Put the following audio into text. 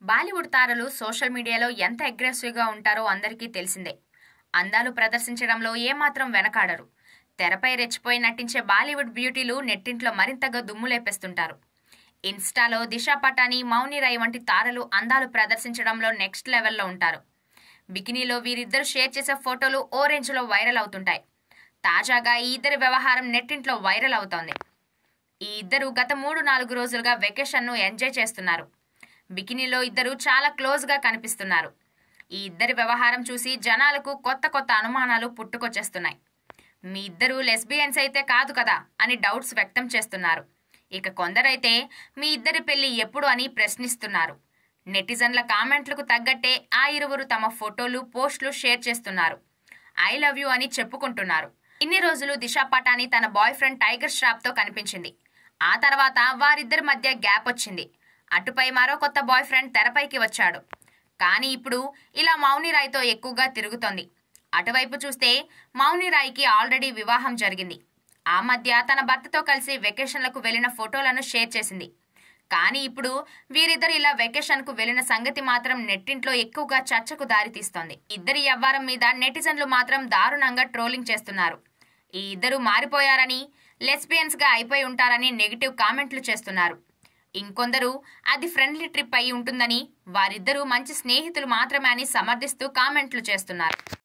బాలీవుడ్ తారలు సోషల్ మీడియాలో ఎంత అగ్రెసివ్గా ఉంటారో అందరికీ తెలిసిందే. అందాలు ప్రదర్శించడంలో ఏమాత్రం వెనకాడరు. తెరపై రెచ్చిపోయి నటించే బాలీవుడ్ బ్యూటీలు నెట్టింట్లో మరింతగా దుమ్ములేపేస్తుంటారు. ఇన్స్టాలో దిశా పటాని, మౌని రాయ్ వంటి తారలు అందాలు ప్రదర్శించడంలో నెక్స్ట్ లెవెల్లో ఉంటారు. బికినీలో వీరిద్దరు షేర్ చేసే ఫోటోలు ఓ రేంజ్లో వైరల్ అవుతుంటాయి. తాజాగా ఈ ఇద్దరి వ్యవహారం నెట్టింట్లో వైరల్ అవుతోంది. ఈ ఇద్దరు గత 3-4 రోజులుగా వెకేషన్ను ఎంజాయ్ చేస్తున్నారు. బికినీలో ఇద్దరు చాలా క్లోజ్గా కనిపిస్తున్నారు. ఈ ఇద్దరి వ్యవహారం చూసి జనాలకు కొత్త కొత్త అనుమానాలు పుట్టుకొచ్చేస్తున్నాయి. మీ ఇద్దరు లెస్బియన్స్ అయితే కాదు కదా అని డౌట్స్ వ్యక్తం చేస్తున్నారు. ఇక కొందరైతే మీ ఇద్దరి పెళ్లి ఎప్పుడు అని ప్రశ్నిస్తున్నారు. నెటిజన్ల కామెంట్లకు తగ్గట్టే ఆ ఇరువురు తమ ఫోటోలు, పోస్టులు షేర్ చేస్తున్నారు. ఐ లవ్ యూ అని చెప్పుకుంటున్నారు. ఇన్ని రోజులు దిశా పటాని తన బాయ్ ఫ్రెండ్ టైగర్ ష్రాఫ్తో కనిపించింది. ఆ తర్వాత వారిద్దరి మధ్య గ్యాప్ వచ్చింది. అటుపై మరో కొత్త బాయ్ ఫ్రెండ్ తెరపైకి వచ్చాడు. కానీ ఇప్పుడు ఇలా మౌని రాయ్తో ఎక్కువగా తిరుగుతోంది. అటువైపు చూస్తే మౌని రాయ్కి ఆల్రెడీ వివాహం జరిగింది. ఆ మధ్య తన భర్తతో కలిసి వెకేషన్లకు వెళ్లిన ఫోటోలను షేర్ చేసింది. కానీ ఇప్పుడు వీరిద్దరు ఇలా వెకేషన్కు వెళ్లిన సంగతి మాత్రం నెట్టింట్లో ఎక్కువగా చర్చకు దారితీస్తోంది. ఇద్దరి వ్యవహారం మీద నెటిజన్లు మాత్రం దారుణంగా ట్రోలింగ్ చేస్తున్నారు. ఈ ఇద్దరు మారిపోయారని, లెస్బియన్స్గా అయిపోయి ఉంటారని నెగిటివ్ కామెంట్లు చేస్తున్నారు. ఇంకొందరు అది ఫ్రెండ్లీ ట్రిప్ అయి ఉంటుందని, వారిద్దరూ మంచి స్నేహితులు మాత్రమే అని సమర్థిస్తూ కామెంట్లు చేస్తున్నారు.